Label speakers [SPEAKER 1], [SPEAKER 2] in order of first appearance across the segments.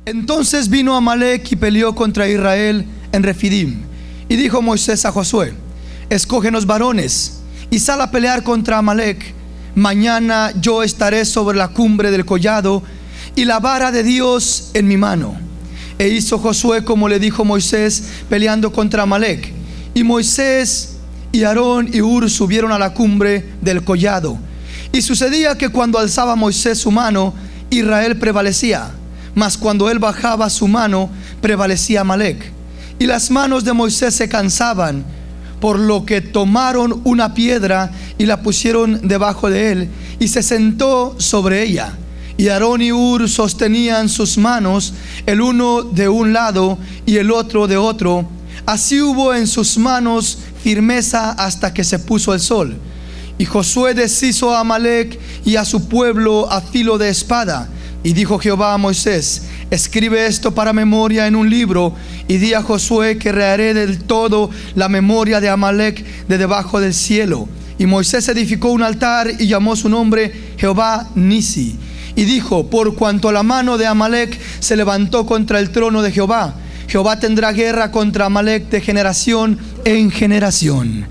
[SPEAKER 1] Entonces vino Amalec y peleó contra Israel en Refidim. Y dijo Moisés a Josué: escógenos varones y sal a pelear contra Amalec. Mañana yo estaré sobre la cumbre del collado y la vara de Dios en mi mano. E hizo Josué como le dijo Moisés, peleando contra Amalec. Y Moisés y Aarón y Hur subieron a la cumbre del collado. Y sucedía que cuando alzaba Moisés su mano, Israel prevalecía, mas cuando él bajaba su mano, prevalecía Amalec. Y las manos de Moisés se cansaban, por lo que tomaron una piedra y la pusieron debajo de él, y se sentó sobre ella. Y Aarón y Hur sostenían sus manos, el uno de un lado y el otro de otro. Así hubo en sus manos firmeza hasta que se puso el sol. Y Josué deshizo a Amalec y a su pueblo a filo de espada. Y dijo Jehová a Moisés: escribe esto para memoria en un libro, y di a Josué que reharé del todo la memoria de Amalec de debajo del cielo. Y Moisés edificó un altar y llamó su nombre Jehová Nisi. Y dijo: por cuanto la mano de Amalec se levantó contra el trono de Jehová, Jehová tendrá guerra contra Amalec de generación en generación.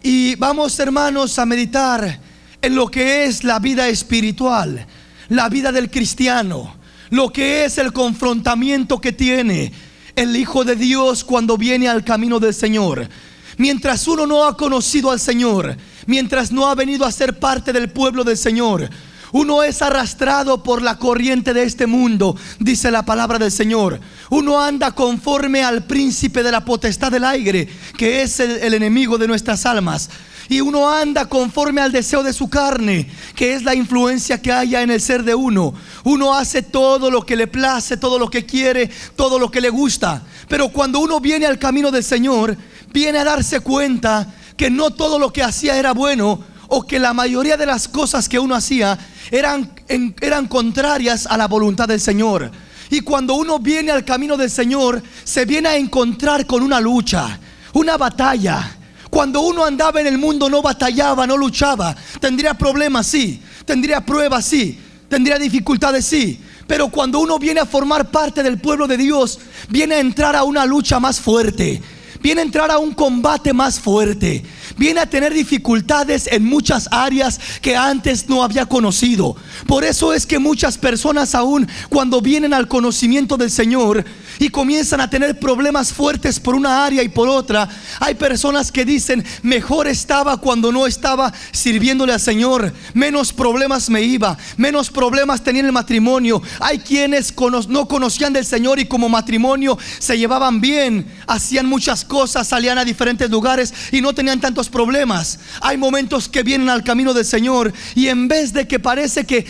[SPEAKER 1] Y vamos, hermanos, a meditar en lo que es la vida espiritual, la vida del cristiano, lo que es el confrontamiento que tiene el Hijo de Dios cuando viene al camino del Señor. Mientras uno no ha conocido al Señor, mientras no ha venido a ser parte del pueblo del Señor, uno es arrastrado por la corriente de este mundo, dice la palabra del Señor. Uno anda conforme al príncipe de la potestad del aire, que es el enemigo de nuestras almas. Y uno anda conforme al deseo de su carne, que es la influencia que haya en el ser de uno. Uno hace todo lo que le place, todo lo que quiere, todo lo que le gusta. Pero cuando uno viene al camino del Señor, viene a darse cuenta que no todo lo que hacía era bueno, o que la mayoría de las cosas que uno hacía eran contrarias a la voluntad del Señor. Y cuando uno viene al camino del Señor, se viene a encontrar con una lucha, una batalla. Cuando uno andaba en el mundo no batallaba, no luchaba. Tendría problemas, sí. Tendría pruebas, sí. Tendría dificultades, sí. Pero cuando uno viene a formar parte del pueblo de Dios, viene a entrar a una lucha más fuerte, viene a entrar a un combate más fuerte, viene a tener dificultades en muchas áreas que antes no había conocido. Por eso es que muchas personas, aún cuando vienen al conocimiento del Señor y comienzan a tener problemas fuertes por una área y por otra, hay personas que dicen: mejor estaba cuando no estaba sirviéndole al Señor, menos problemas me iba, menos problemas tenía en el matrimonio. Hay quienes no conocían del Señor y como matrimonio se llevaban bien, hacían muchas cosas, salían a diferentes lugares y no tenían tantos problemas. Hay momentos que vienen al camino del Señor y en vez de que parece que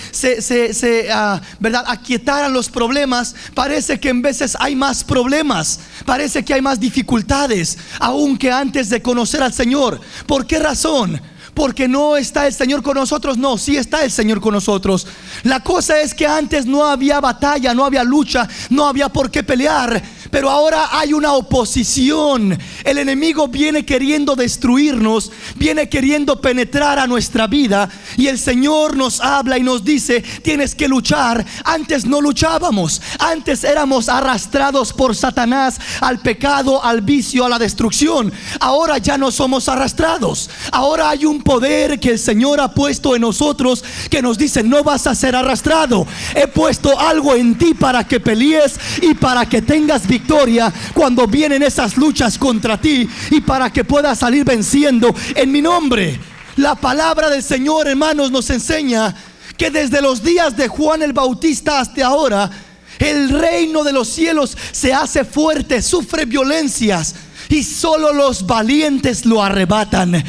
[SPEAKER 1] ¿verdad?, aquietaran los problemas, parece que en veces hay más problemas, parece que hay más dificultades aún que antes de conocer al Señor. ¿Por qué razón? Porque no está el Señor con nosotros. No, sí está el Señor con nosotros. La cosa es que antes no había batalla, no había lucha, no había por qué pelear. Pero ahora hay una oposición. El enemigo viene queriendo destruirnos, viene queriendo penetrar a nuestra vida. Y el Señor nos habla y nos dice: tienes que luchar. Antes no luchábamos. Antes éramos arrastrados por Satanás al pecado, al vicio, a la destrucción. Ahora ya no somos arrastrados. Ahora hay un poder que el Señor ha puesto en nosotros que nos dice: no vas a ser arrastrado. He puesto algo en ti para que pelees y para que tengas victoria cuando vienen esas luchas contra ti, y para que puedas salir venciendo en mi nombre. La palabra del Señor, hermanos, nos enseña que desde los días de Juan el Bautista hasta ahora, el reino de los cielos se hace fuerte, sufre violencias y solo los valientes lo arrebatan.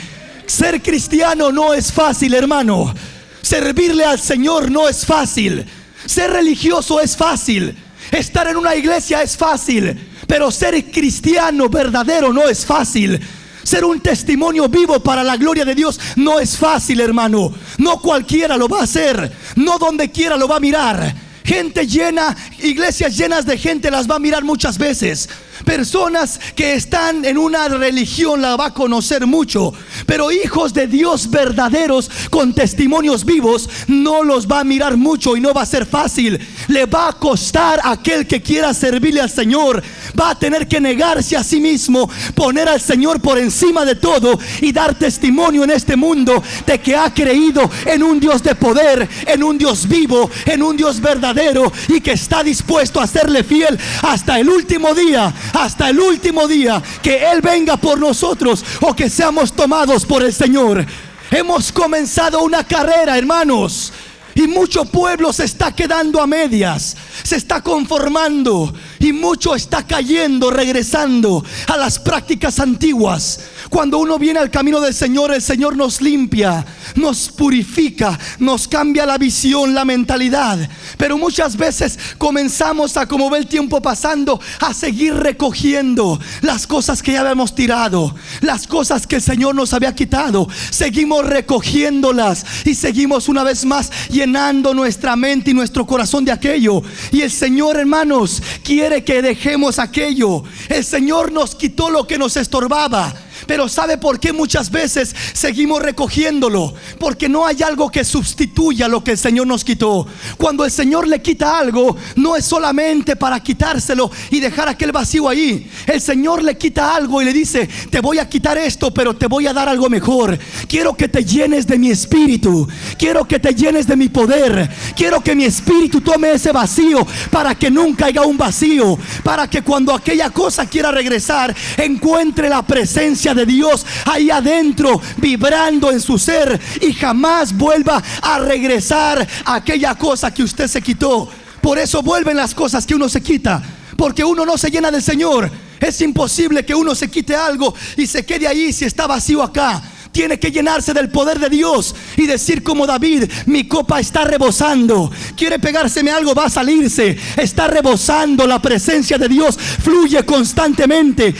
[SPEAKER 1] Ser cristiano no es fácil, hermano. Servirle al Señor no es fácil. Ser religioso es fácil. Estar en una iglesia es fácil. Pero ser cristiano verdadero no es fácil. Ser un testimonio vivo para la gloria de Dios no es fácil, hermano. No cualquiera lo va a hacer. No donde quiera lo va a mirar. Gente llena, iglesias llenas de gente las va a mirar muchas veces, Personas que están en una religión la va a conocer mucho, pero hijos de Dios verdaderos con testimonios vivos no los va a mirar mucho y no va a ser fácil. Le va a costar a aquel que quiera servirle al Señor. Va a tener que negarse a sí mismo, poner al Señor por encima de todo y dar testimonio en este mundo de que ha creído en un Dios de poder, en un Dios vivo, en un Dios verdadero, y que está dispuesto a serle fiel hasta el último día. Hasta el último día que Él venga por nosotros o que seamos tomados por el Señor. Hemos comenzado una carrera, hermanos, y mucho pueblo se está quedando a medias, se está conformando, y mucho está cayendo, regresando a las prácticas antiguas. Cuando uno viene al camino del Señor, el Señor nos limpia, nos purifica, nos cambia la visión, la mentalidad. Pero muchas veces comenzamos a, como ve el tiempo pasando, a seguir recogiendo las cosas que ya habíamos tirado, las cosas que el Señor nos había quitado. Seguimos recogiéndolas y seguimos una vez más llenando nuestra mente y nuestro corazón de aquello. Y el Señor, hermanos, quiere que dejemos aquello. El Señor nos quitó lo que nos estorbaba. Pero ¿sabe por qué muchas veces seguimos recogiéndolo? Porque no hay algo que sustituya lo que el Señor nos quitó. Cuando el Señor le quita algo, no es solamente para quitárselo y dejar aquel vacío ahí. El Señor le quita algo y le dice: te voy a quitar esto, pero te voy a dar algo mejor. Quiero que te llenes de mi espíritu, quiero que te llenes de mi poder, quiero que mi espíritu tome ese vacío para que nunca haya un vacío, para que cuando aquella cosa quiera regresar, encuentre la presencia de Dios ahí adentro, vibrando en su ser, y jamás vuelva a regresar a aquella cosa que usted se quitó. Por eso vuelven las cosas que uno se quita, porque uno no se llena del Señor. Es imposible que uno se quite algo y se quede ahí si está vacío acá. Tiene que llenarse del poder de Dios y decir como David: mi copa está rebosando. Quiere pegárseme algo, va a salirse. Está rebosando, la presencia de Dios fluye constantemente,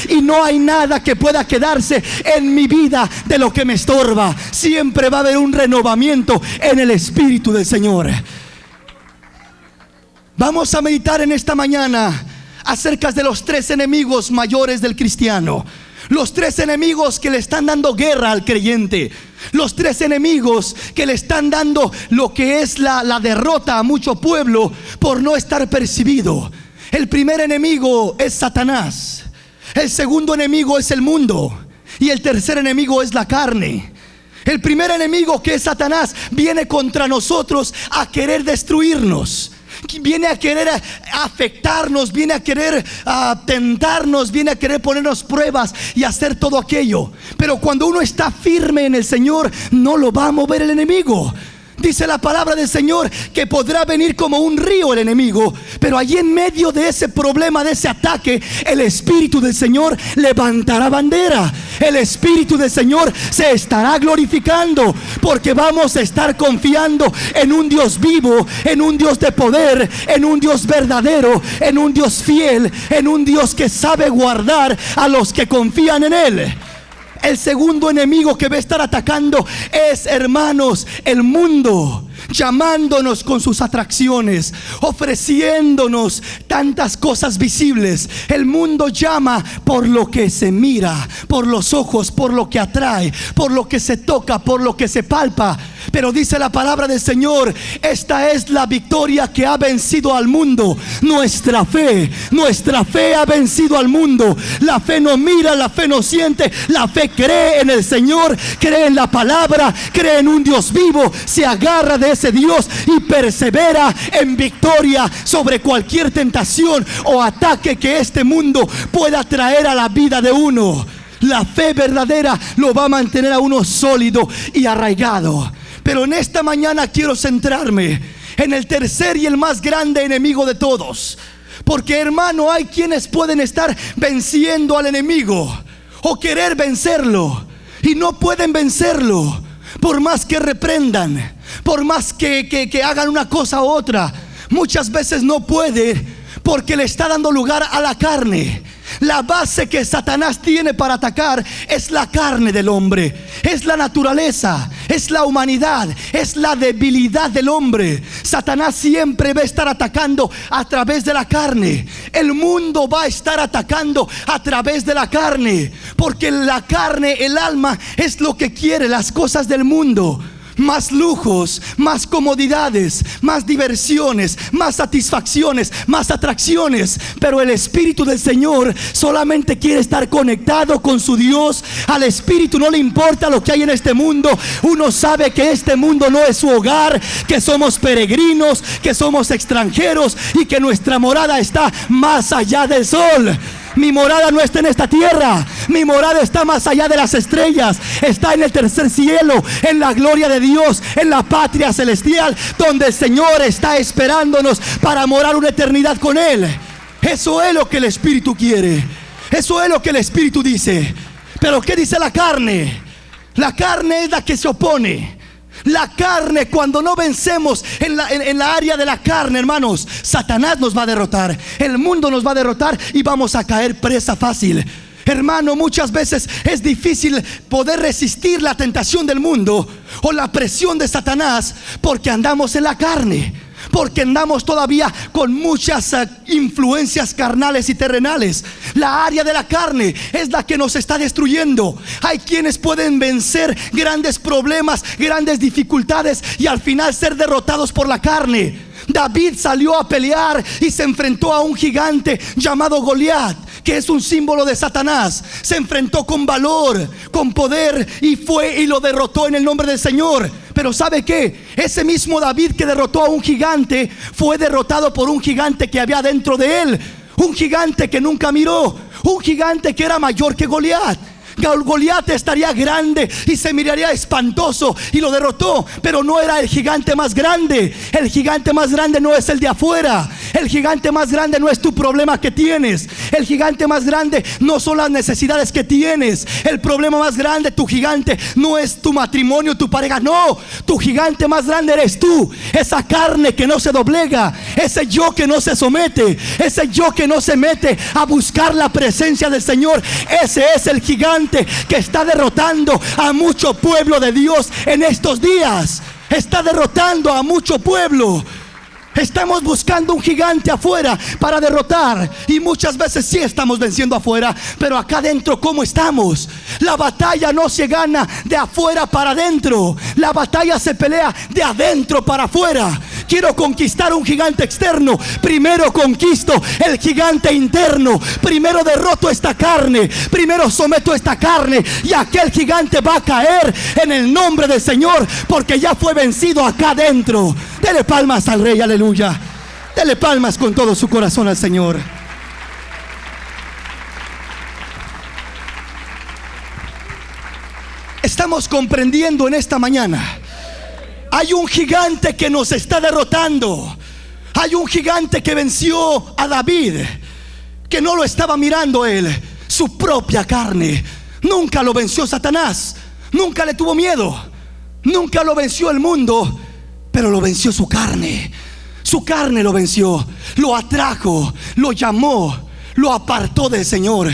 [SPEAKER 1] y no hay nada que pueda quedarse en mi vida de lo que me estorba. Siempre va a haber un renovamiento en el Espíritu del Señor. Vamos a meditar en esta mañana acerca de los 3 enemigos mayores del cristiano. Los 3 enemigos que le están dando guerra al creyente. Los 3 enemigos que le están dando lo que es la derrota a mucho pueblo por no estar percibido. El primer enemigo es Satanás. El segundo enemigo es el mundo. Y el tercer enemigo es la carne. El primer enemigo, que es Satanás, viene contra nosotros a querer destruirnos. Viene a querer afectarnos, viene a querer tentarnos, viene a querer ponernos pruebas y hacer todo aquello. Pero cuando uno está firme en el Señor, no lo va a mover el enemigo. Dice la palabra del Señor que podrá venir como un río el enemigo, pero allí en medio de ese problema, de ese ataque, el Espíritu del Señor levantará bandera. El Espíritu del Señor se estará glorificando, porque vamos a estar confiando en un Dios vivo, en un Dios de poder, en un Dios verdadero, en un Dios fiel, en un Dios que sabe guardar a los que confían en Él. El segundo enemigo que va a estar atacando es, hermanos, el mundo, llamándonos con sus atracciones, ofreciéndonos tantas cosas visibles. El mundo llama por lo que se mira, por los ojos, por lo que atrae, por lo que se toca, por lo que se palpa. Pero dice la palabra del Señor: esta es la victoria que ha vencido al mundo, nuestra fe. Nuestra fe ha vencido al mundo. La fe no mira, la fe no siente, la fe cree en el Señor, cree en la palabra, cree en un Dios vivo, se agarra de ese Dios y persevera en victoria sobre cualquier tentación o ataque que este mundo pueda traer a la vida de uno. La fe verdadera lo va a mantener a uno sólido y arraigado. Pero en esta mañana quiero centrarme en el tercer y el más grande enemigo de todos. Porque, hermano, hay quienes pueden estar venciendo al enemigo o querer vencerlo y no pueden vencerlo, por más que reprendan, por más que hagan una cosa u otra. Muchas veces no puede, porque le está dando lugar a la carne. La base que Satanás tiene para atacar es la carne del hombre, es la naturaleza, es la humanidad, es la debilidad del hombre. Satanás siempre va a estar atacando a través de la carne. El mundo va a estar atacando a través de la carne, porque la carne, el alma, es lo que quiere, las cosas del mundo. Más lujos, más comodidades, más diversiones, más satisfacciones, más atracciones. Pero el Espíritu del Señor solamente quiere estar conectado con su Dios. Al Espíritu no le importa lo que hay en este mundo. Uno sabe que este mundo no es su hogar, que somos peregrinos, que somos extranjeros y que nuestra morada está más allá del sol. Mi morada no está en esta tierra. Mi morada está más allá de las estrellas. Está en el tercer cielo, en la gloria de Dios, en la patria celestial, donde el Señor está esperándonos para morar una eternidad con Él. Eso es lo que el Espíritu quiere. Eso es lo que el Espíritu dice. Pero ¿qué dice la carne? La carne es la que se opone. La carne, cuando no vencemos en la área de la carne, hermanos, Satanás nos va a derrotar, el mundo nos va a derrotar y vamos a caer presa fácil. Hermano, muchas veces es difícil poder resistir la tentación del mundo o la presión de Satanás, porque andamos en la carne, porque andamos todavía con muchas influencias carnales y terrenales. La área de la carne es la que nos está destruyendo. Hay quienes pueden vencer grandes problemas, grandes dificultades y al final ser derrotados por la carne. David salió a pelear y se enfrentó a un gigante llamado Goliat, que es un símbolo de Satanás. Se enfrentó con valor, con poder, y fue y lo derrotó en el nombre del Señor. Pero ¿sabe qué? Ese mismo David que derrotó a un gigante fue derrotado por un gigante que había dentro de él. Un gigante que nunca miró, un gigante que era mayor que Goliat. Goliat estaría grande y se miraría espantoso y lo derrotó, pero no era el gigante más grande. El gigante más grande no es el de afuera. El gigante más grande no es tu problema que tienes. El gigante más grande no son las necesidades que tienes. El problema más grande, tu gigante, no es tu matrimonio, tu pareja. No, tu gigante más grande eres tú. Esa carne que no se doblega, ese yo que no se somete, ese yo que no se mete a buscar la presencia del Señor. Ese es el gigante que está derrotando a mucho pueblo de Dios en estos días. Está derrotando a mucho pueblo. Estamos buscando un gigante afuera para derrotar, y muchas veces sí estamos venciendo afuera, pero acá adentro, ¿cómo estamos? La batalla no se gana de afuera para adentro. La batalla se pelea de adentro para afuera. Quiero conquistar un gigante externo, primero conquisto el gigante interno. Primero derroto esta carne, primero someto esta carne, y aquel gigante va a caer en el nombre del Señor, porque ya fue vencido acá adentro. Dele palmas al Rey, aleluya. Dele palmas con todo su corazón al Señor. Estamos comprendiendo en esta mañana. Hay un gigante que nos está derrotando. Hay un gigante que venció a David, que no lo estaba mirando él, su propia carne. Nunca lo venció Satanás, nunca le tuvo miedo, nunca lo venció el mundo, pero lo venció su carne. Su carne lo venció, lo atrajo, lo llamó, lo apartó del Señor.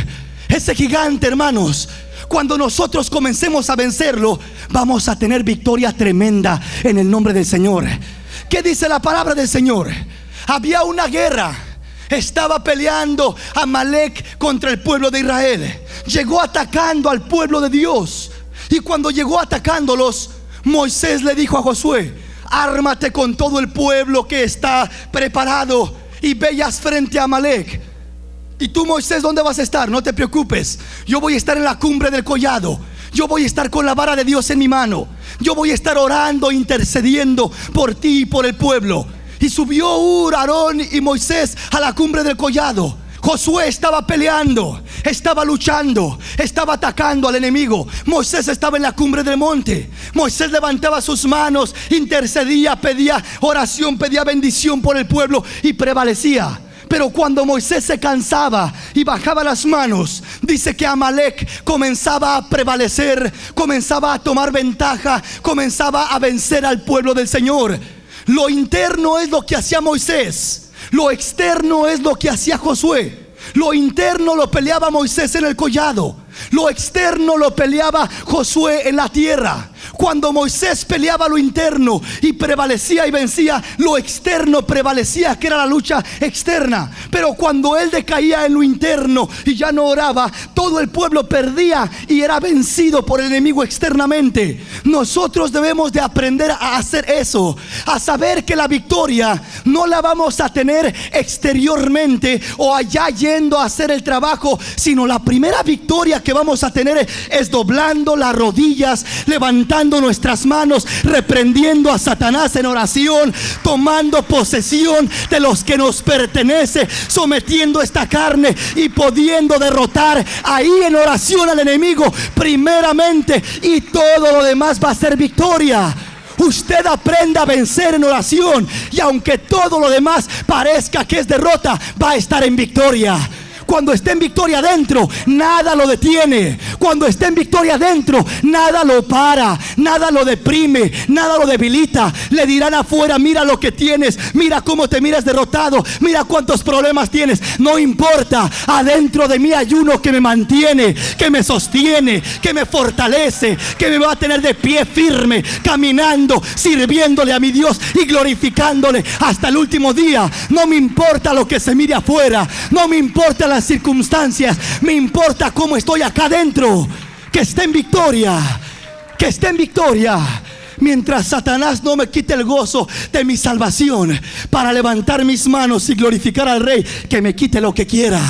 [SPEAKER 1] Ese gigante, hermanos, cuando nosotros comencemos a vencerlo, vamos a tener victoria tremenda en el nombre del Señor. ¿Qué dice la palabra del Señor? Había una guerra. Estaba peleando Amalek contra el pueblo de Israel. Llegó atacando al pueblo de Dios. Y cuando llegó atacándolos, Moisés le dijo a Josué: ármate con todo el pueblo que está preparado y vayas frente a Amalek. Y tú, Moisés, ¿dónde vas a estar? No te preocupes, yo voy a estar en la cumbre del collado. Yo voy a estar con la vara de Dios en mi mano. Yo voy a estar orando, intercediendo por ti y por el pueblo. Y subió Aarón y Moisés a la cumbre del collado. Josué estaba peleando, estaba luchando, estaba atacando al enemigo. Moisés estaba en la cumbre del monte. Moisés levantaba sus manos, intercedía, pedía oración, pedía bendición por el pueblo y prevalecía. Pero cuando Moisés se cansaba y bajaba las manos, dice que Amalek comenzaba a prevalecer, comenzaba a tomar ventaja, comenzaba a vencer al pueblo del Señor. Lo interno es lo que hacía Moisés, lo externo es lo que hacía Josué. Lo interno lo peleaba Moisés en el collado, Lo externo lo peleaba Josué en la tierra. Cuando Moisés peleaba lo interno y prevalecía y vencía, lo externo prevalecía, que era la lucha externa. Pero cuando él decaía en lo interno y ya no oraba, todo el pueblo perdía y era vencido por el enemigo externamente. Nosotros debemos de aprender a hacer eso, a saber que la victoria no la vamos a tener exteriormente o allá yendo a hacer el trabajo, sino la primera victoria que vamos a tener es doblando las rodillas, levantando nuestras manos, reprendiendo a Satanás en oración, tomando posesión de los que nos pertenece, sometiendo esta carne y pudiendo derrotar ahí en oración al enemigo primeramente, y todo lo demás va a ser victoria. Usted aprenda a vencer en oración, y aunque todo lo demás parezca que es derrota, va a estar en victoria. Cuando esté en victoria adentro, nada lo detiene. Cuando esté en victoria adentro, nada lo para, nada lo deprime, nada lo debilita. Le dirán afuera: mira lo que tienes, mira cómo te miras derrotado, mira cuántos problemas tienes. No importa, adentro de mí hay uno que me mantiene, que me sostiene, que me fortalece, que me va a tener de pie firme, caminando, sirviéndole a mi Dios y glorificándole hasta el último día. No me importa lo que se mire afuera, no me importa las circunstancias, me importa cómo estoy acá adentro. Que esté en victoria, que esté en victoria. Mientras Satanás no me quite el gozo de mi salvación para levantar mis manos y glorificar al Rey, que me quite lo que quiera.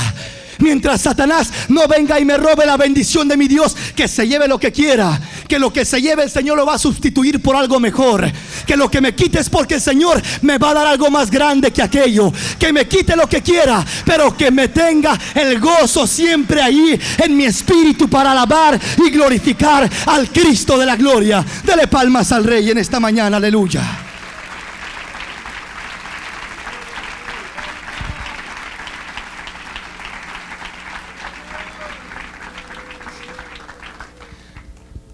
[SPEAKER 1] Mientras Satanás no venga y me robe la bendición de mi Dios, que se lleve lo que quiera. Que lo que se lleve el Señor lo va a sustituir por algo mejor. Que lo que me quite es porque el Señor me va a dar algo más grande que aquello. Que me quite lo que quiera, pero que me tenga el gozo siempre ahí en mi espíritu para alabar y glorificar al Cristo de la gloria. Dele palmas al Rey en esta mañana, aleluya.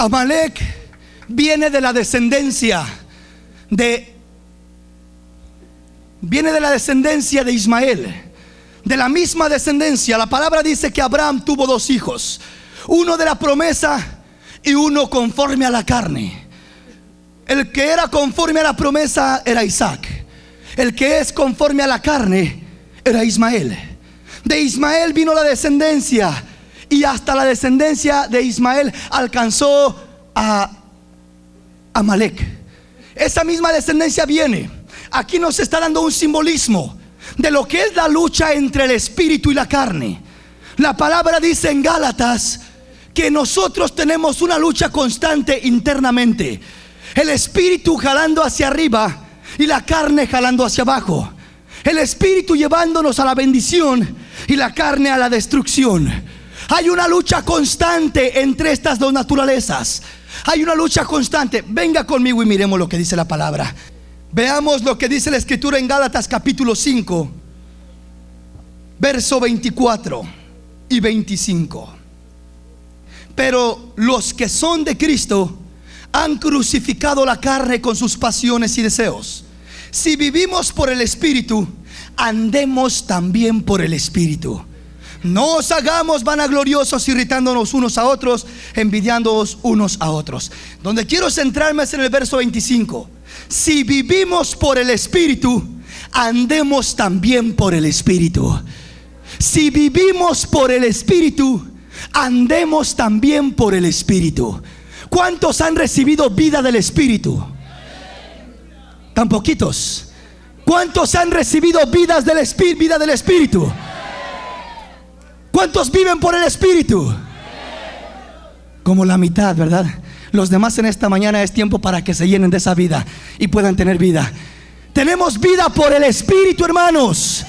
[SPEAKER 1] Amalek viene de la descendencia de Ismael, de la misma descendencia. La palabra dice que Abraham tuvo dos hijos, uno de la promesa y uno conforme a la carne. El que era conforme a la promesa era Isaac. El que es conforme a la carne era Ismael. De Ismael vino la descendencia, y hasta la descendencia de Ismael alcanzó a Amalek. Esa misma descendencia viene. Aquí nos está dando un simbolismo de lo que es la lucha entre el espíritu y la carne. La palabra dice en Gálatas que nosotros tenemos una lucha constante internamente. El espíritu jalando hacia arriba y la carne jalando hacia abajo. El espíritu llevándonos a la bendición y la carne a la destrucción. Hay una lucha constante entre estas dos naturalezas. Hay una lucha constante. Venga conmigo y miremos lo que dice la palabra. Veamos lo que dice la escritura en Gálatas capítulo 5, verso 24 y 25. Pero los que son de Cristo han crucificado la carne con sus pasiones y deseos. Si vivimos por el Espíritu, andemos también por el Espíritu. No os hagamos vanagloriosos, irritándonos unos a otros, envidiándoos unos a otros. Donde quiero centrarme es en el verso 25. Si vivimos por el Espíritu, andemos también por el Espíritu. Si vivimos por el Espíritu, andemos también por el Espíritu. ¿Cuántos han recibido vida del Espíritu? Tan poquitos. ¿Cuántos han recibido vida del Espíritu? ¿Cuántos viven por el Espíritu? Como la mitad, ¿verdad? Los demás en esta mañana es tiempo para que se llenen de esa vida y puedan tener vida. Tenemos vida por el Espíritu, hermanos.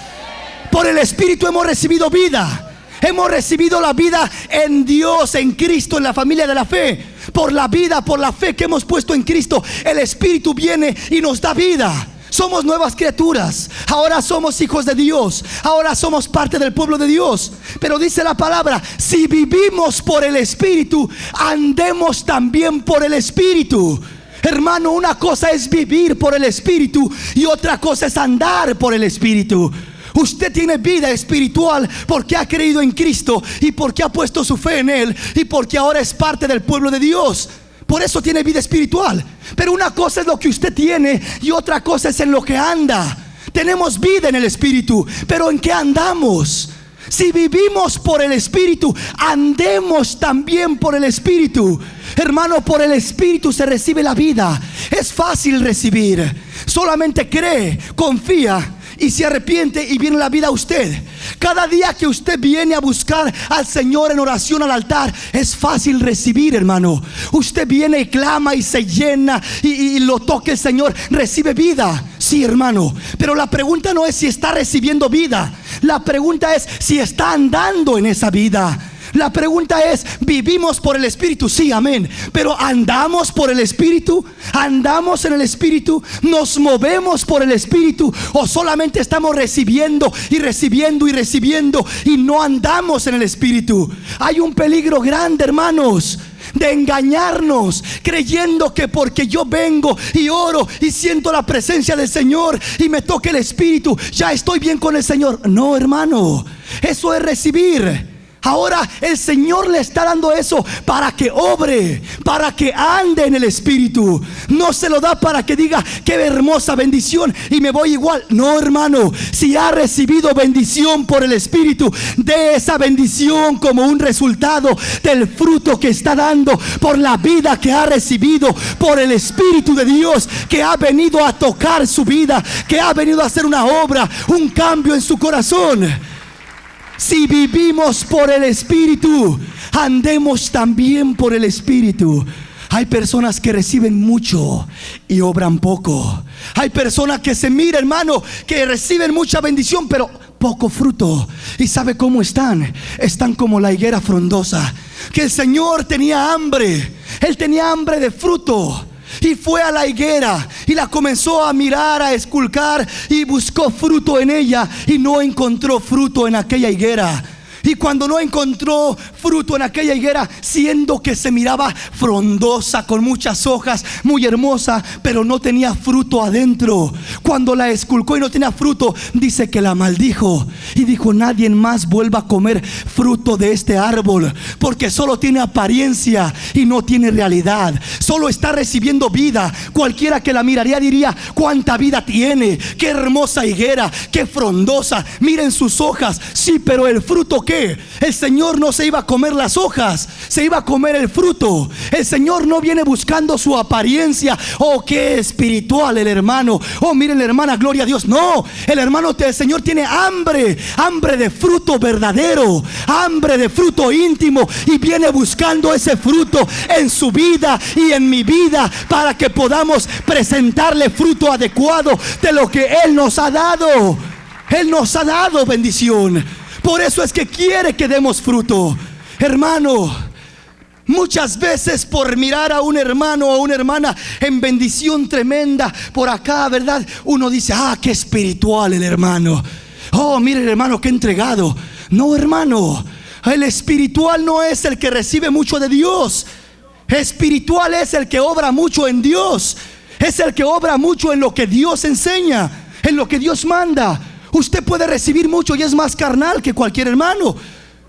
[SPEAKER 1] Por el Espíritu hemos recibido vida. Hemos recibido la vida en Dios, en Cristo, en la familia de la fe. Por la vida, por la fe que hemos puesto en Cristo, el Espíritu viene y nos da vida. Somos nuevas criaturas. Ahora somos hijos de Dios. Ahora somos parte del pueblo de Dios. Pero dice la palabra: si vivimos por el Espíritu, andemos también por el Espíritu. Hermano, una cosa es vivir por el Espíritu y otra cosa es andar por el Espíritu. Usted tiene vida espiritual porque ha creído en Cristo y porque ha puesto su fe en Él y porque ahora es parte del pueblo de Dios. Por eso tiene vida espiritual. Pero una cosa es lo que usted tiene y otra cosa es en lo que anda. Tenemos vida en el Espíritu, pero ¿en qué andamos? Si vivimos por el Espíritu, andemos también por el Espíritu. Hermano, por el Espíritu se recibe la vida. Es fácil recibir. Solamente cree, confía y se arrepiente y viene la vida a usted. Cada día que usted viene a buscar al Señor en oración al altar, es fácil recibir, hermano. Usted viene y clama y se llena y lo toca el Señor, recibe vida. Sí, hermano, pero la pregunta no es si está recibiendo vida. La pregunta es si está andando en esa vida. La pregunta es, ¿vivimos por el Espíritu? Sí, amén. Pero ¿andamos por el Espíritu? ¿Andamos en el Espíritu? ¿Nos movemos por el Espíritu? ¿O solamente estamos recibiendo y recibiendo y recibiendo y no andamos en el Espíritu? Hay un peligro grande, hermanos, de engañarnos creyendo que porque yo vengo y oro y siento la presencia del Señor y me toque el Espíritu, ya estoy bien con el Señor. No, hermano, eso es recibir. Ahora el Señor le está dando eso para que obre, para que ande en el Espíritu. No se lo da para que diga qué hermosa bendición y me voy igual. No, hermano, si ha recibido bendición por el Espíritu, de esa bendición como un resultado del fruto que está dando por la vida que ha recibido por el Espíritu de Dios, que ha venido a tocar su vida, que ha venido a hacer una obra, un cambio en su corazón. Si vivimos por el Espíritu, andemos también por el Espíritu. Hay personas que reciben mucho y obran poco. Hay personas que se mira, hermano, que reciben mucha bendición pero poco fruto. ¿Y sabe cómo están? Están como la higuera frondosa, que el Señor tenía hambre. Él tenía hambre de fruto y fue a la higuera y la comenzó a mirar, a esculcar, y buscó fruto en ella y no encontró fruto en aquella higuera. Y cuando no encontró fruto en aquella higuera, siendo que se miraba frondosa, con muchas hojas, muy hermosa, pero no tenía fruto adentro, cuando la esculcó y no tenía fruto, dice que la maldijo y dijo: nadie más vuelva a comer fruto de este árbol, porque solo tiene apariencia y no tiene realidad. Solo está recibiendo vida. Cualquiera que la miraría diría: cuánta vida tiene, qué hermosa higuera, qué frondosa, miren sus hojas. Sí, pero el fruto, ¿qué? El Señor no se iba a comer las hojas, se iba a comer el fruto. El Señor no viene buscando su apariencia. Oh, qué espiritual el hermano. Oh, miren la hermana, gloria a Dios. No, el Señor tiene hambre, hambre de fruto verdadero, hambre de fruto íntimo, y viene buscando ese fruto en su vida y en mi vida, para que podamos presentarle fruto adecuado de lo que Él nos ha dado. Él nos ha dado bendición. Por eso es que quiere que demos fruto. Hermano, muchas veces por mirar a un hermano o a una hermana en bendición tremenda por acá, ¿verdad? Uno dice: ah, qué espiritual el hermano. Oh, mire el hermano, qué entregado. No, hermano, el espiritual no es el que recibe mucho de Dios. Espiritual es el que obra mucho en Dios. Es el que obra mucho en lo que Dios enseña, en lo que Dios manda. Usted puede recibir mucho y es más carnal que cualquier hermano.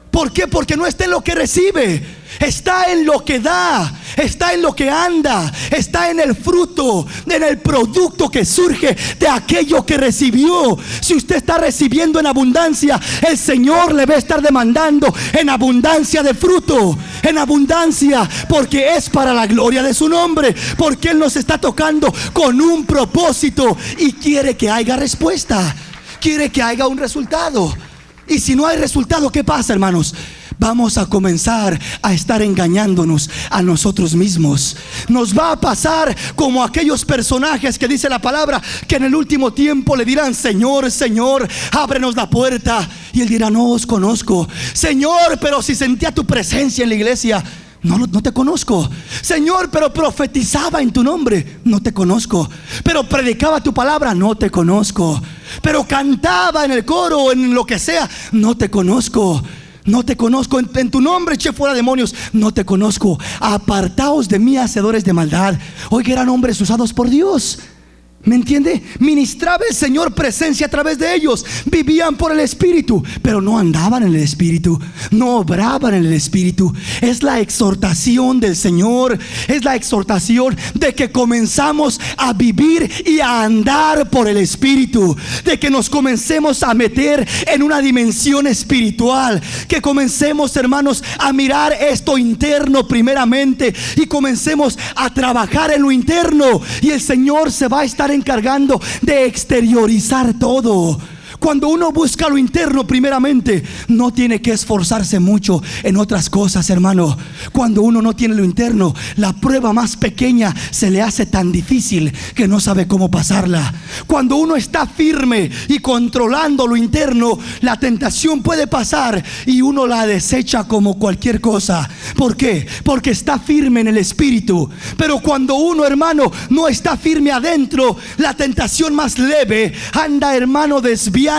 [SPEAKER 1] ¿Por qué? Porque no está en lo que recibe, está en lo que da, está en lo que anda, está en el fruto, en el producto que surge de aquello que recibió. Si usted está recibiendo en abundancia, el Señor le va a estar demandando en abundancia de fruto, en abundancia, porque es para la gloria de su nombre, porque Él nos está tocando con un propósito y quiere que haya respuesta, quiere que haya un resultado. Y si no hay resultado, ¿qué pasa, hermanos? Vamos a comenzar a estar engañándonos a nosotros mismos. Nos va a pasar como aquellos personajes que dice la palabra, que en el último tiempo le dirán: Señor, Señor, ábrenos la puerta. Y Él dirá: no os conozco. Señor, pero si sentía tu presencia en la iglesia. No te conozco. Señor, pero profetizaba en tu nombre. No te conozco. Pero predicaba tu palabra. No te conozco. Pero cantaba en el coro o en lo que sea. No te conozco. No te conozco. En tu nombre eché fuera demonios. No te conozco. Apartaos de mí, hacedores de maldad. Hoy eran hombres usados por Dios. ¿Me entiende? Ministraba el Señor presencia a través de ellos. Vivían por el Espíritu, pero no andaban en el Espíritu, no obraban en el Espíritu. Es la exhortación del Señor, es la exhortación de que comenzamos a vivir y a andar por el Espíritu, de que nos comencemos a meter en una dimensión espiritual, que comencemos, hermanos, a mirar esto interno primeramente y comencemos a trabajar en lo interno, y el Señor se va a estar encargando de exteriorizar todo. Cuando uno busca lo interno primeramente, no tiene que esforzarse mucho en otras cosas, hermano. Cuando uno no tiene lo interno, la prueba más pequeña se le hace tan difícil que no sabe cómo pasarla. Cuando uno está firme y controlando lo interno, la tentación puede pasar y uno la desecha como cualquier cosa. ¿Por qué? Porque está firme en el Espíritu. Pero cuando uno, hermano, no está firme adentro, la tentación más leve anda, hermano, desviándolo,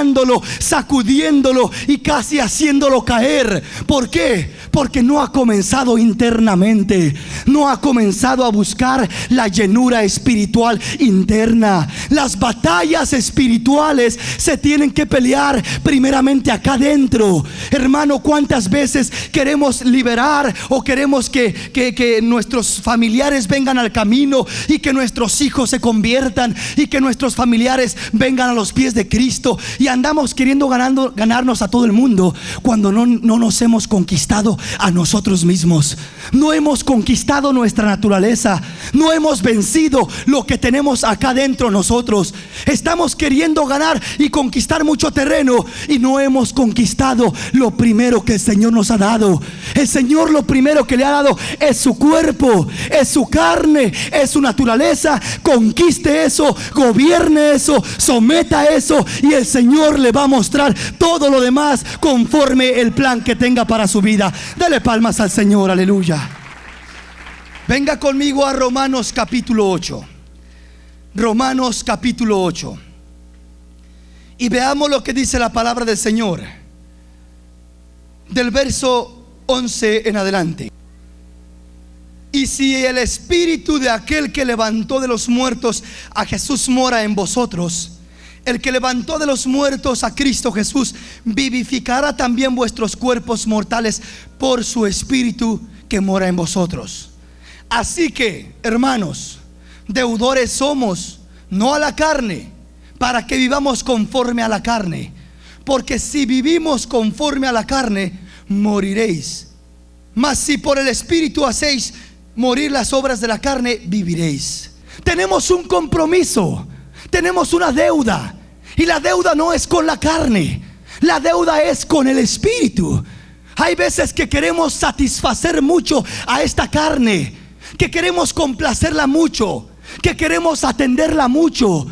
[SPEAKER 1] sacudiéndolo y casi haciéndolo caer. ¿Por qué? Porque no ha comenzado internamente, no ha comenzado a buscar la llenura espiritual interna. Las batallas espirituales se tienen que pelear primeramente acá adentro. Hermano, ¿cuántas veces queremos liberar o queremos que nuestros familiares vengan al camino y que nuestros hijos se conviertan y que nuestros familiares vengan a los pies de Cristo, y andamos queriendo ganarnos a todo el mundo cuando no nos hemos conquistado a nosotros mismos? No hemos conquistado nuestra naturaleza, no hemos vencido lo que tenemos acá dentro nosotros. Estamos queriendo ganar y conquistar mucho terreno y no hemos conquistado lo primero que el Señor nos ha dado. El Señor lo primero que le ha dado es su cuerpo, es su carne, es su naturaleza. Conquiste eso, gobierne eso, someta eso, y el Señor le va a mostrar todo lo demás conforme el plan que tenga para su vida. Dele palmas al Señor, aleluya. Venga conmigo a Romanos capítulo 8. Romanos capítulo 8. Y veamos lo que dice la palabra del Señor, del verso 11 en adelante. Y si el Espíritu de aquel que levantó de los muertos a Jesús mora en vosotros, el que levantó de los muertos a Cristo Jesús vivificará también vuestros cuerpos mortales por su Espíritu que mora en vosotros. Así que, hermanos, deudores somos, no a la carne, para que vivamos conforme a la carne. Porque si vivimos conforme a la carne, moriréis. Mas si por el Espíritu hacéis morir las obras de la carne, viviréis. Tenemos un compromiso, tenemos una deuda, y la deuda no es con la carne, la deuda es con el Espíritu. Hay veces que queremos satisfacer mucho a esta carne, que queremos complacerla mucho, que queremos atenderla mucho,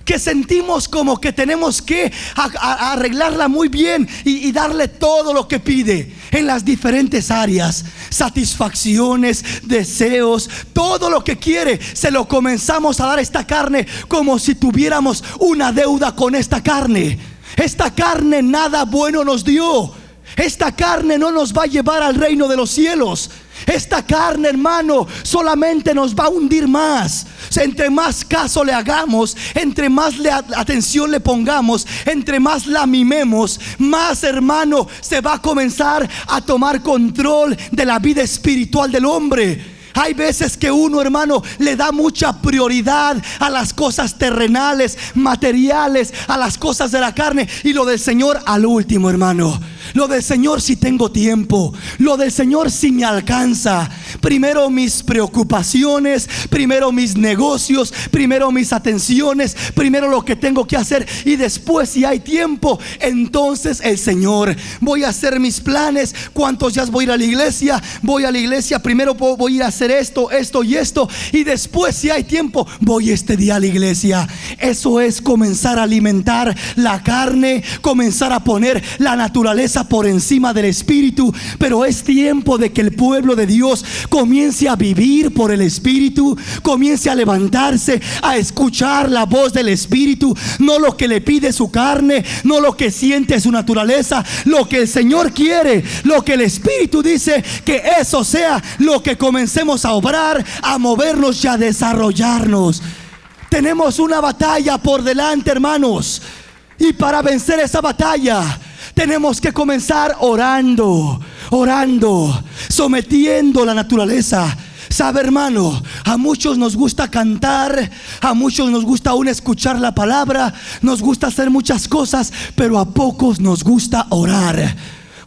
[SPEAKER 1] que sentimos como que tenemos que arreglarla muy bien y darle todo lo que pide en las diferentes áreas, satisfacciones, deseos, todo lo que quiere, se lo comenzamos a dar a esta carne como si tuviéramos una deuda con esta carne. Esta carne nada bueno nos dio. Esta carne no nos va a llevar al reino de los cielos. Esta carne, hermano, solamente nos va a hundir más. Entre más caso le hagamos, entre más atención le pongamos, entre más la mimemos, más, hermano, se va a comenzar a tomar control de la vida espiritual del hombre. Hay veces que uno, hermano, le da mucha prioridad a las cosas terrenales, materiales, a las cosas de la carne, y lo del Señor al último, hermano. Lo del Señor si tengo tiempo, lo del Señor si me alcanza. Primero mis preocupaciones, primero mis negocios, primero mis atenciones, primero lo que tengo que hacer, y después, si hay tiempo, entonces el Señor. Voy a hacer mis planes. ¿Cuántos días voy a ir a la iglesia? Voy a la iglesia, primero voy a ir a hacer esto, esto y esto, y después, si hay tiempo, voy este día a la iglesia. Eso es comenzar a alimentar la carne, comenzar a poner la naturaleza por encima del Espíritu. Pero es tiempo de que el pueblo de Dios comience a vivir por el Espíritu, comience a levantarse, a escuchar la voz del Espíritu, no lo que le pide su carne, no lo que siente su naturaleza, lo que el Señor quiere, lo que el Espíritu dice, que eso sea lo que comencemos a obrar, a movernos y a desarrollarnos.
[SPEAKER 2] Tenemos una batalla por delante, hermanos. Y para vencer esa batalla tenemos que comenzar orando, sometiendo la naturaleza. Sabe, hermano, a muchos nos gusta cantar, a muchos nos gusta aún escuchar la palabra, nos gusta hacer muchas cosas, pero a pocos nos gusta orar.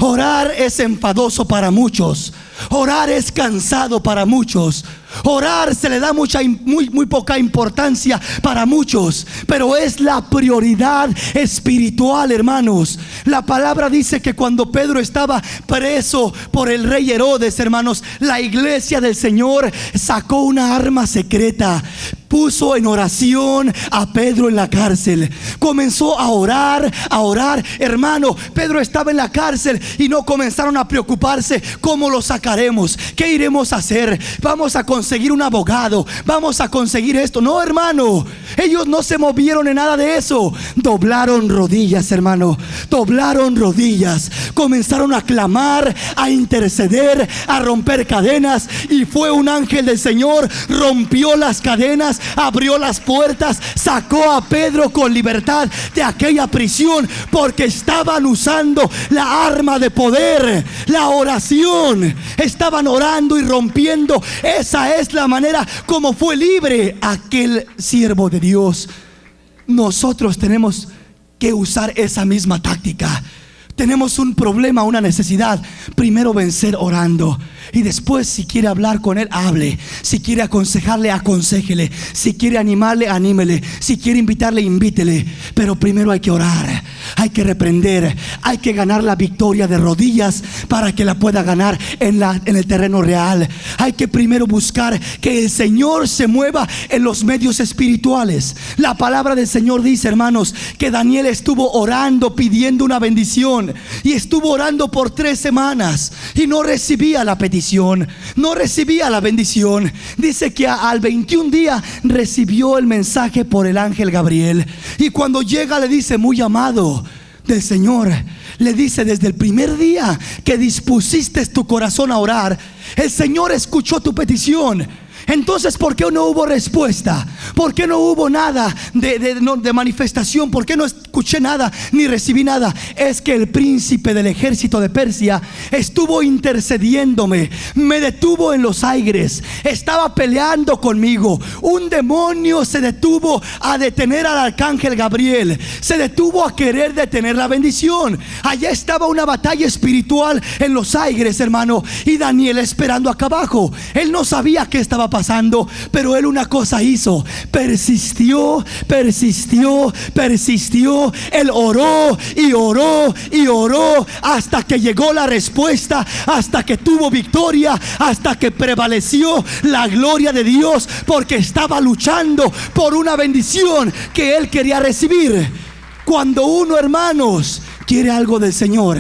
[SPEAKER 2] Orar es enfadoso para muchos. Orar es cansado para muchos. Orar se le da muy poca importancia para muchos, pero es la prioridad espiritual, hermanos. La palabra dice que cuando Pedro estaba preso por el rey Herodes, hermanos, la iglesia del Señor sacó una arma secreta. Puso en oración a Pedro en la cárcel. Comenzó a orar. Hermano, Pedro estaba en la cárcel y no comenzaron a preocuparse. ¿Cómo lo sacaremos? ¿Qué iremos a hacer? Vamos a conseguir un abogado, vamos a conseguir esto. No, hermano, ellos no se movieron en nada de eso. Doblaron rodillas, hermano. Doblaron rodillas. Comenzaron a clamar, a interceder, a romper cadenas. Y fue un ángel del Señor, rompió las cadenas, abrió las puertas, sacó a Pedro con libertad de aquella prisión, porque estaban usando la arma de poder, la oración. Estaban orando y rompiendo. Esa es la manera como fue libre aquel siervo de Dios. Nosotros tenemos que usar esa misma táctica. Tenemos un problema, una necesidad. Primero vencer orando. Y después, si quiere hablar con él, hable. Si quiere aconsejarle, aconséjele. Si quiere animarle, anímele. Si quiere invitarle, invítele. Pero primero hay que orar, hay que reprender, hay que ganar la victoria de rodillas para que la pueda ganar en el terreno real. Hay que primero buscar que el Señor se mueva en los medios espirituales. La palabra del Señor dice, hermanos, que Daniel estuvo orando, pidiendo una bendición. Y estuvo orando por 3 semanas y no recibía la petición, no recibía la bendición. Dice que al 21 día recibió el mensaje por el ángel Gabriel. Y cuando llega le dice: muy amado del Señor, le dice: desde el primer día que dispusiste tu corazón a orar, el Señor escuchó tu petición. Entonces, ¿por qué no hubo respuesta? ¿Por qué no hubo nada de manifestación? ¿Por qué no escuché nada ni recibí nada? Es que el príncipe del ejército de Persia estuvo intercediéndome, me detuvo en los aires, estaba peleando conmigo. Un demonio se detuvo a detener al arcángel Gabriel, se detuvo a querer detener la bendición. Allá estaba una batalla espiritual en los aires, hermano, y Daniel esperando acá abajo. Él no sabía qué estaba pasando, pero él una cosa hizo: persistió. Él oró hasta que llegó la respuesta, hasta que tuvo victoria, hasta que prevaleció la gloria de Dios, porque estaba luchando por una bendición que él quería recibir. Cuando uno, hermanos, quiere algo del Señor,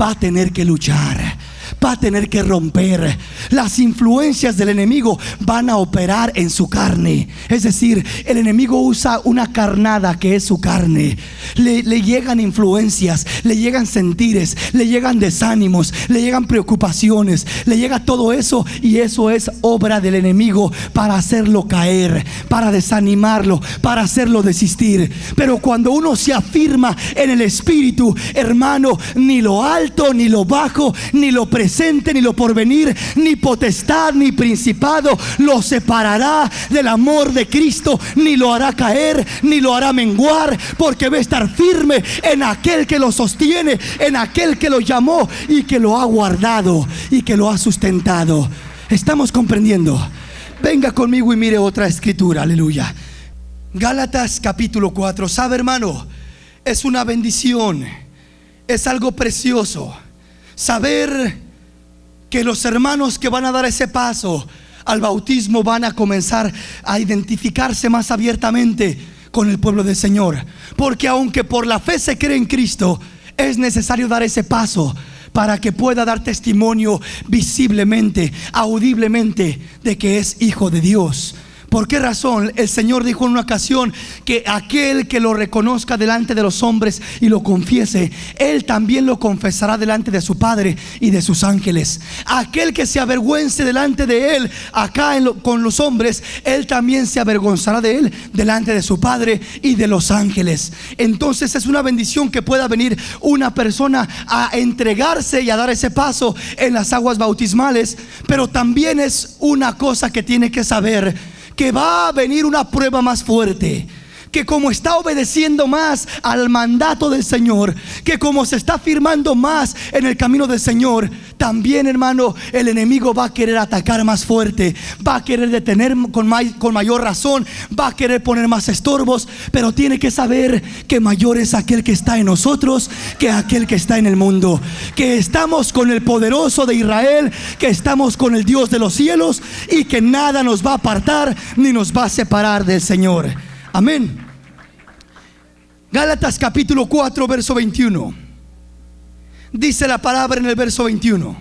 [SPEAKER 2] va a tener que luchar, va a tener que romper. Las influencias del enemigo van a operar en su carne. Es decir, el enemigo usa una carnada que es su carne. Le llegan influencias, le llegan sentires, le llegan desánimos, le llegan preocupaciones, le llega todo eso. Y eso es obra del enemigo para hacerlo caer, para desanimarlo, para hacerlo desistir. Pero cuando uno se afirma en el Espíritu, hermano, ni lo alto, ni lo bajo, ni lo presente, ni lo porvenir, ni potestad, ni principado lo separará del amor de Cristo, ni lo hará caer, ni lo hará menguar, porque va a estar firme en aquel que lo sostiene, en aquel que lo llamó y que lo ha guardado y que lo ha sustentado. ¿Estamos comprendiendo? Venga conmigo y mire otra escritura, aleluya. Gálatas capítulo 4. Sabe, hermano, es una bendición, es algo precioso saber que los hermanos que van a dar ese paso al bautismo van a comenzar a identificarse más abiertamente con el pueblo del Señor. Porque aunque por la fe se cree en Cristo, es necesario dar ese paso para que pueda dar testimonio visiblemente, audiblemente, de que es hijo de Dios. ¿Por qué razón? El Señor dijo en una ocasión que aquel que lo reconozca delante de los hombres y lo confiese, Él también lo confesará delante de su Padre y de sus ángeles. Aquel que se avergüence delante de Él acá con los hombres, Él también se avergonzará de Él delante de su Padre y de los ángeles. Entonces es una bendición que pueda venir una persona a entregarse y a dar ese paso en las aguas bautismales. Pero también es una cosa que tiene que saber, que va a venir una prueba más fuerte, que como está obedeciendo más al mandato del Señor, que como se está firmando más en el camino del Señor, también, hermano, el enemigo va a querer atacar más fuerte, va a querer detener con mayor razón, va a querer poner más estorbos. Pero tiene que saber que mayor es aquel que está en nosotros que aquel que está en el mundo, que estamos con el poderoso de Israel, que estamos con el Dios de los cielos, y que nada nos va a apartar ni nos va a separar del Señor. Amén. Gálatas capítulo 4 verso 21. Dice la palabra en el verso 21: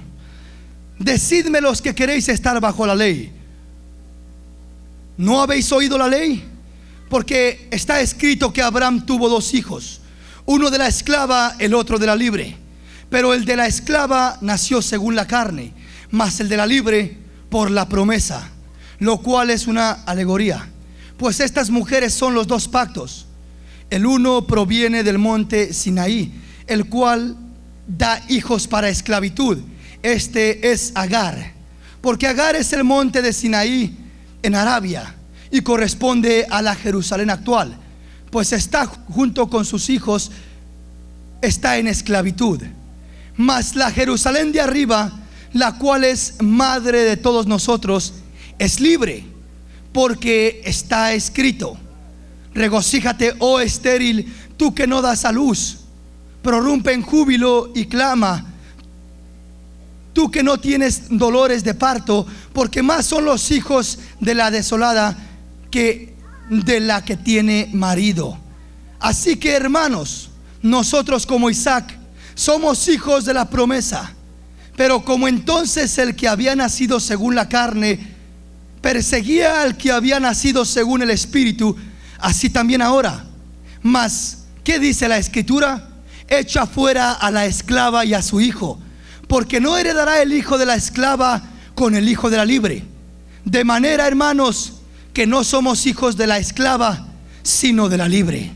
[SPEAKER 2] decidme los que queréis estar bajo la ley, ¿no habéis oído la ley? Porque está escrito que Abraham tuvo dos hijos, uno de la esclava, el otro de la libre. Pero el de la esclava nació según la carne, mas el de la libre por la promesa, lo cual es una alegoría. Pues estas mujeres son los dos pactos. El uno proviene del monte Sinaí, el cual da hijos para esclavitud. Este es Agar, porque Agar es el monte de Sinaí en Arabia y corresponde a la Jerusalén actual, pues está junto con sus hijos, está en esclavitud. Mas la Jerusalén de arriba, la cual es madre de todos nosotros, es libre, porque está escrito: regocíjate, oh estéril, tú que no das a luz, prorrumpe en júbilo y clama, tú que no tienes dolores de parto, porque más son los hijos de la desolada que de la que tiene marido. Así que, hermanos, nosotros como Isaac somos hijos de la promesa. Pero como entonces el que había nacido según la carne perseguía al que había nacido según el Espíritu, así también ahora. Mas, ¿qué dice la Escritura? Echa fuera a la esclava y a su hijo, porque no heredará el hijo de la esclava con el hijo de la libre. De manera, hermanos, que no somos hijos de la esclava, sino de la libre.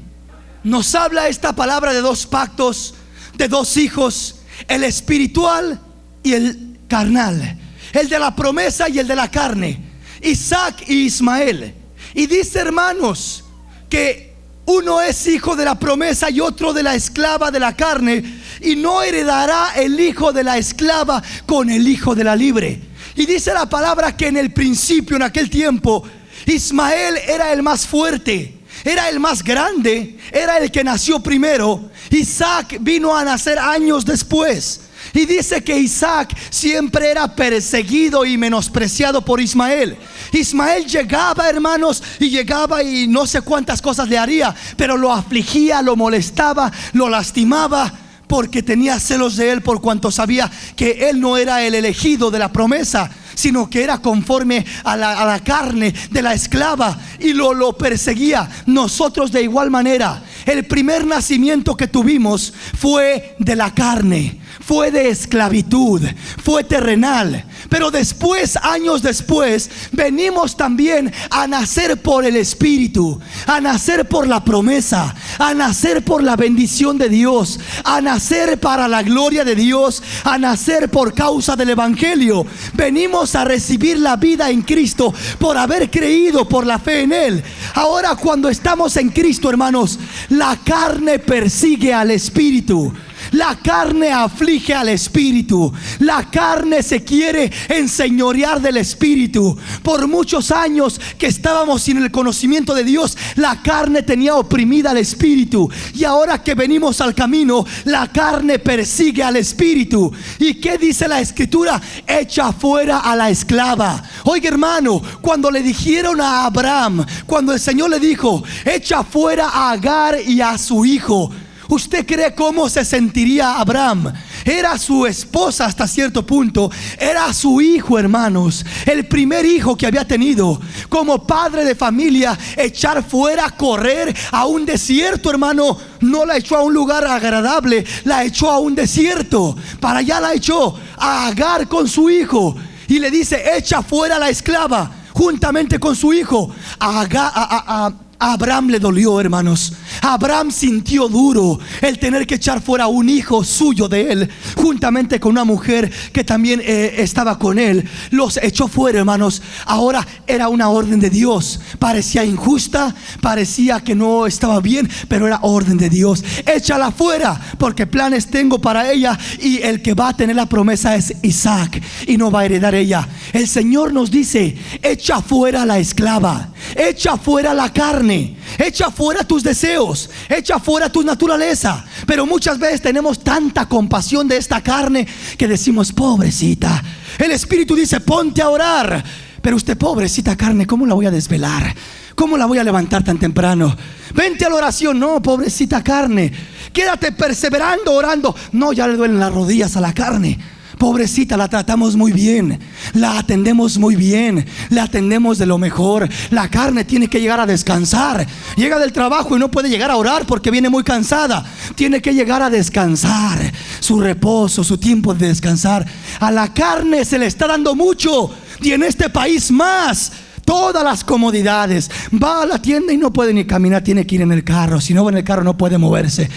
[SPEAKER 2] Nos habla esta palabra de dos pactos, de dos hijos, el espiritual y el carnal, el de la promesa y el de la carne, Isaac y Ismael. Y dice, hermanos, que uno es hijo de la promesa y otro de la esclava de la carne, y no heredará el hijo de la esclava con el hijo de la libre. Y dice la palabra que en el principio, en aquel tiempo, Ismael era el más fuerte, era el más grande, era el que nació primero. Isaac vino a nacer años después. Y dice que Isaac siempre era perseguido y menospreciado por Ismael. Ismael llegaba, hermanos, y llegaba y no sé cuántas cosas le haría, pero lo afligía, lo molestaba, lo lastimaba, porque tenía celos de él, por cuanto sabía que él no era el elegido de la promesa, sino que era conforme a la carne de la esclava, y lo perseguía. Nosotros de igual manera, el primer nacimiento que tuvimos fue de la carne, fue de esclavitud, fue terrenal. Pero después, años después, venimos también a nacer por el Espíritu, a nacer por la promesa, a nacer por la bendición de Dios, a nacer para la gloria de Dios, a nacer por causa del Evangelio. Venimos a recibir la vida en Cristo por haber creído por la fe en Él. Ahora, cuando estamos en Cristo, hermanos, la carne persigue al Espíritu. La carne aflige al Espíritu. La carne se quiere enseñorear del Espíritu. Por muchos años que estábamos sin el conocimiento de Dios, la carne tenía oprimida al Espíritu. Y ahora que venimos al camino, la carne persigue al Espíritu. ¿Y qué dice la Escritura? Echa fuera a la esclava. Oiga, hermano, cuando le dijeron a Abraham, cuando el Señor le dijo, echa fuera a Agar y a su hijo, ¿Usted cree cómo se sentiría Abraham? Era su esposa hasta cierto punto. Era su hijo, hermanos. El primer hijo que había tenido. Como padre de familia, echar fuera, correr a un desierto, hermano. No la echó a un lugar agradable, la echó a un desierto. Para allá la echó a Agar con su hijo. Y le dice: echa fuera a la esclava, juntamente con su hijo. A Abraham le dolió, hermanos. Abraham sintió duro el tener que echar fuera a un hijo suyo de él, juntamente con una mujer que también estaba con él. Los echó fuera, hermanos. Ahora era una orden de Dios. Parecía injusta, parecía que no estaba bien, pero era orden de Dios. Échala fuera, porque planes tengo para ella, y el que va a tener la promesa es Isaac, y no va a heredar ella. El Señor nos dice: echa fuera a la esclava, echa fuera la carne, echa fuera tus deseos, echa fuera tu naturaleza. Pero muchas veces tenemos tanta compasión de esta carne que decimos: pobrecita. El Espíritu dice: ponte a orar. Pero usted: pobrecita carne, ¿cómo la voy a desvelar? ¿Cómo la voy a levantar tan temprano? Vente a la oración. No, pobrecita carne, quédate perseverando, orando. No, ya le duelen las rodillas a la carne. Pobrecita, la tratamos muy bien, la atendemos muy bien, la atendemos de lo mejor. La carne tiene que llegar a descansar. Llega del trabajo y no puede llegar a orar porque viene muy cansada. Tiene que llegar a descansar, su reposo, su tiempo de descansar. A la carne se le está dando mucho, y en este país más. Todas las comodidades. Va a la tienda y no puede ni caminar, tiene que ir en el carro. Si no va en el carro no puede moverse.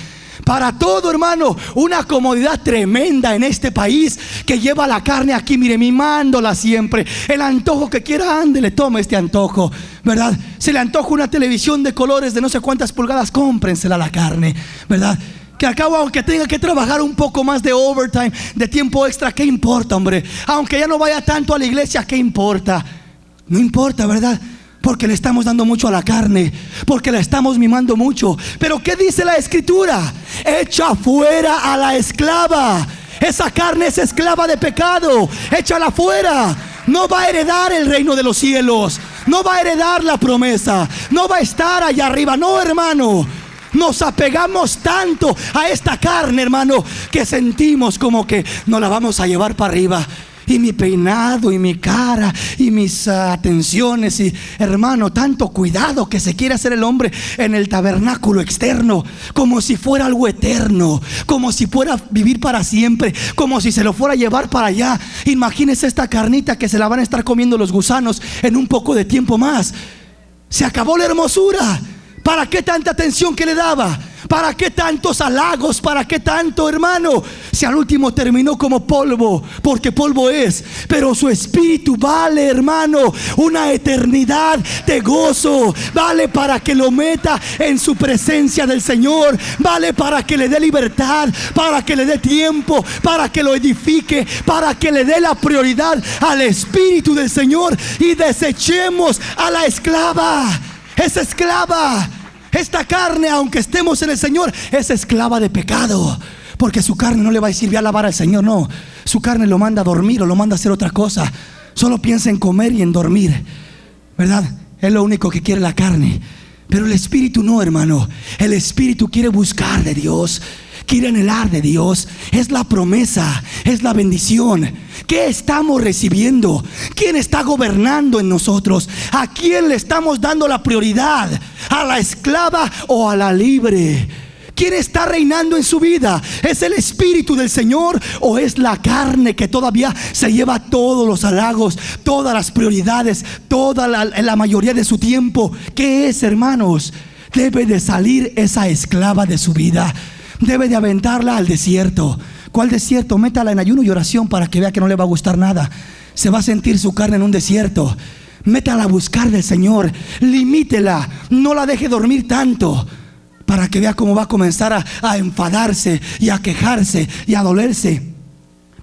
[SPEAKER 2] Para todo, hermano, una comodidad tremenda en este país, que lleva la carne aquí, mire, mimándola siempre. El antojo que quiera, ándele, tome este antojo, ¿verdad? Se le antoja una televisión de colores de no sé cuántas pulgadas, cómprensela a la carne, ¿verdad? Que al cabo, aunque tenga que trabajar un poco más de overtime, de tiempo extra, ¿qué importa, hombre? Aunque ya no vaya tanto a la iglesia, ¿qué importa? No importa, ¿verdad? Porque le estamos dando mucho a la carne, porque la estamos mimando mucho. Pero ¿qué dice la Escritura? Echa fuera a la esclava. Esa carne es esclava de pecado. Échala fuera. No va a heredar el reino de los cielos. No va a heredar la promesa. No va a estar allá arriba. No, hermano. Nos apegamos tanto a esta carne, hermano, que sentimos como que nos la vamos a llevar para arriba. Y mi peinado, y mi cara, y mis atenciones. Y hermano, tanto cuidado que se quiere hacer el hombre en el tabernáculo externo, como si fuera algo eterno, como si fuera a vivir para siempre, como si se lo fuera a llevar para allá. Imagínese esta carnita que se la van a estar comiendo los gusanos en un poco de tiempo más. Se acabó la hermosura. ¿Para qué tanta atención que le daba? ¿Para qué tantos halagos? ¿Para qué tanto, hermano? Si al último terminó como polvo, porque polvo es. Pero su espíritu vale, hermano, una eternidad de gozo. Vale para que lo meta en su presencia del Señor. Vale para que le dé libertad, para que le dé tiempo, para que lo edifique, para que le dé la prioridad al Espíritu del Señor. Y desechemos a la esclava. Es esclava. Esta carne, aunque estemos en el Señor, es esclava de pecado. Porque su carne no le va a decir: ve a alabar al Señor. No, su carne lo manda a dormir o lo manda a hacer otra cosa. Solo piensa en comer y en dormir, ¿verdad? Es lo único que quiere la carne. Pero el Espíritu no, hermano. El Espíritu quiere buscar de Dios, quiere anhelar de Dios. Es la promesa, es la bendición. ¿Qué estamos recibiendo? ¿Quién está gobernando en nosotros? ¿A quién le estamos dando la prioridad? ¿A la esclava o a la libre? ¿Quién está reinando en su vida? ¿Es el Espíritu del Señor o es la carne que todavía se lleva todos los halagos, todas las prioridades, toda la mayoría de su tiempo? ¿Qué es, hermanos? Debe de salir esa esclava de su vida. Debe de aventarla al desierto. ¿Cuál desierto? Métala en ayuno y oración para que vea que no le va a gustar nada. Se va a sentir su carne en un desierto. Métala a buscar del Señor. Limítela. No la deje dormir tanto, para que vea cómo va a comenzar a enfadarse y a quejarse y a dolerse.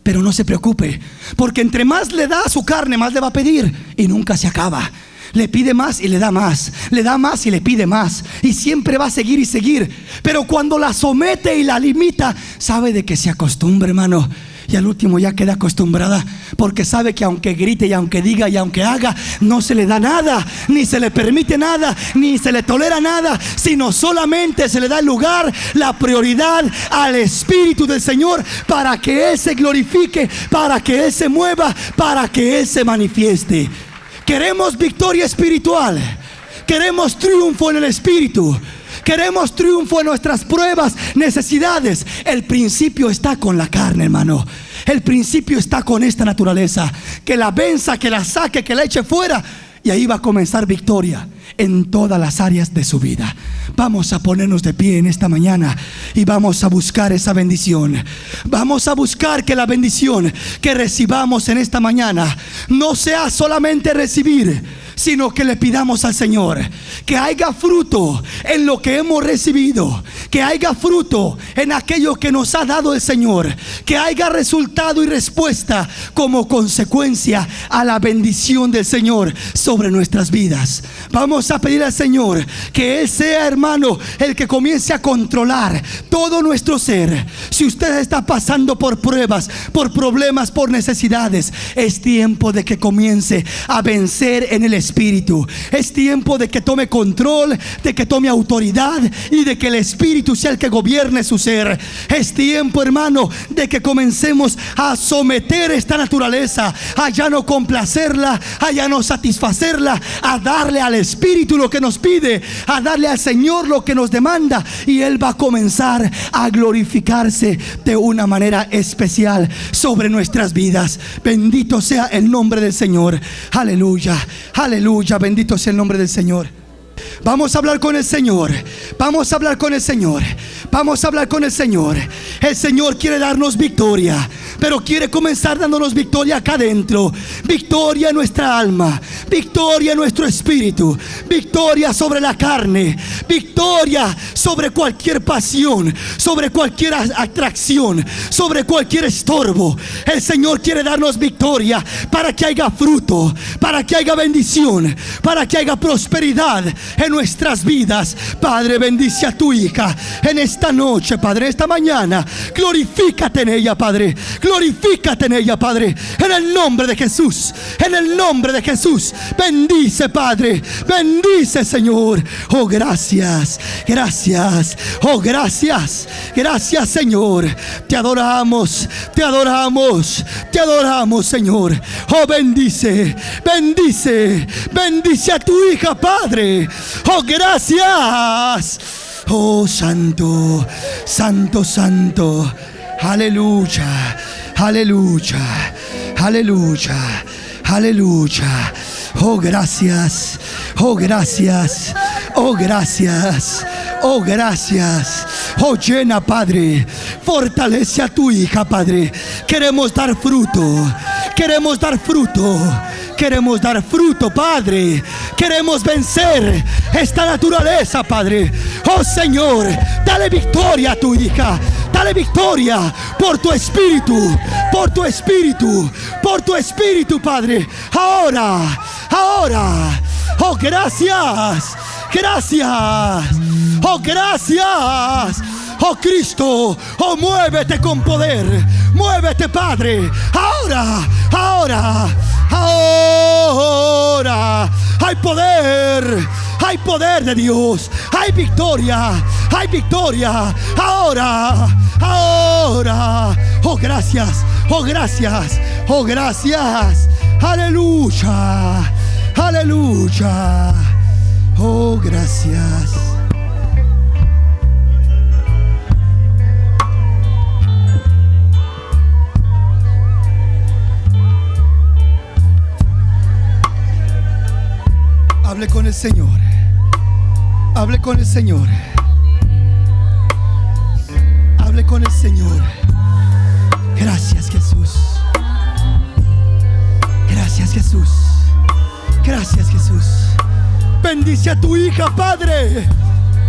[SPEAKER 2] Pero no se preocupe, porque entre más le da a su carne, más le va a pedir, y nunca se acaba. le pide más y le da más, le da más y le pide más, y siempre va a seguir y seguir. Pero cuando la somete y la limita, sabe de que se acostumbra, hermano, y al último ya queda acostumbrada, porque sabe que aunque grite y aunque diga y aunque haga, no se le da nada, ni se le permite nada, ni se le tolera nada, sino solamente se le da el lugar, la prioridad al Espíritu del Señor, para que Él se glorifique, para que Él se mueva, para que Él se manifieste. Queremos victoria espiritual, queremos triunfo en el Espíritu, queremos triunfo en nuestras pruebas, necesidades. El principio está con la carne, hermano. El principio está con esta naturaleza. Que la venza, que la saque, que la eche fuera. Y ahí va a comenzar victoria en todas las áreas de su vida. Vamos a ponernos de pie en esta mañana y vamos a buscar esa bendición. Vamos a buscar que la bendición que recibamos en esta mañana no sea solamente recibir, sino que le pidamos al Señor que haya fruto en lo que hemos recibido, que haya fruto en aquello que nos ha dado el Señor, que haya resultado y respuesta como consecuencia a la bendición del Señor sobre nuestras vidas. Vamos a pedir al Señor que Él sea, hermano, el que comience a controlar todo nuestro ser. Si usted está pasando por pruebas, por problemas, por necesidades, es tiempo de que comience a vencer en el Espíritu. Es tiempo de que tome control, de que tome autoridad y de que el Espíritu sea el que gobierne su ser. Es tiempo, hermano, de que comencemos a someter esta naturaleza, a ya no complacerla, a ya no satisfacerla, a darle al Espíritu lo que nos pide, a darle al Señor lo que nos demanda, y Él va a comenzar a glorificarse de una manera especial sobre nuestras vidas. Bendito sea el nombre del Señor. Aleluya, aleluya, bendito sea el nombre del Señor. Vamos a hablar con el Señor. Vamos a hablar con el Señor. Vamos a hablar con el Señor. El Señor quiere darnos victoria, pero quiere comenzar dándonos victoria acá adentro. Victoria en nuestra alma, victoria en nuestro espíritu, victoria sobre la carne, victoria sobre cualquier pasión, sobre cualquier atracción, sobre cualquier estorbo. El Señor quiere darnos victoria para que haya fruto, para que haya bendición, para que haya prosperidad en nuestras vidas. Padre, bendice a tu hija en esta noche, Padre, esta mañana. Glorifícate en ella, Padre. Glorifícate en ella, Padre. En el nombre de Jesús. En el nombre de Jesús. Bendice, Padre. Bendice, Señor. Oh, gracias. Gracias. Oh, gracias. Gracias, Señor. Te adoramos. Te adoramos. Te adoramos, Señor. Oh, bendice. Bendice. Bendice a tu hija, Padre. Oh, gracias. Oh, santo, santo, santo. Aleluya, aleluya, aleluya, aleluya. Oh, gracias, oh, gracias, oh, gracias, oh, gracias. Oh, llena, Padre, fortalece a tu hija, Padre. Queremos dar fruto, queremos dar fruto. Queremos dar fruto, Padre. Queremos vencer esta naturaleza, Padre. Oh, Señor, dale victoria a tu hija. Dale victoria por tu espíritu, por tu espíritu, por tu espíritu, Padre. Ahora, ahora. Oh, gracias. Gracias. Oh, gracias. Oh, Cristo. Oh, muévete con poder. Muévete, Padre. Ahora, ahora. Ahora hay poder, hay poder de Dios, hay victoria, hay victoria. Ahora, ahora. Oh, gracias, oh, gracias, oh, gracias. Aleluya, aleluya. Oh, gracias. Hable con el Señor. Hable con el Señor. Hable con el Señor. Gracias, Jesús. Gracias, Jesús. Gracias, Jesús. Bendice a tu hija, Padre,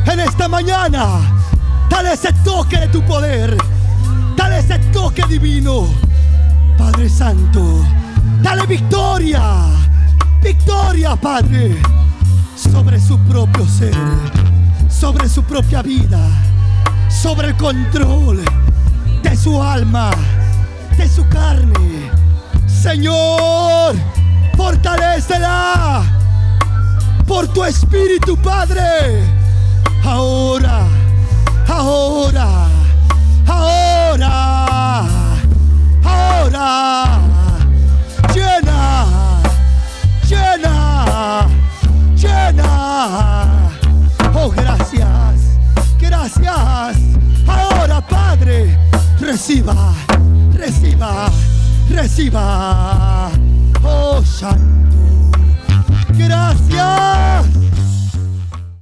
[SPEAKER 2] en esta mañana. Dale ese toque de tu poder. Dale ese toque divino, Padre Santo. Dale victoria. victoria, Padre, sobre su propio ser, sobre su propia vida, sobre el control de su alma, de su carne. Señor, fortalécela por tu Espíritu, Padre. Ahora, ahora, ahora, ahora. Llena, llena, llena. Oh, gracias, gracias. Ahora, Padre, reciba, reciba, reciba. Oh, Santo, gracias.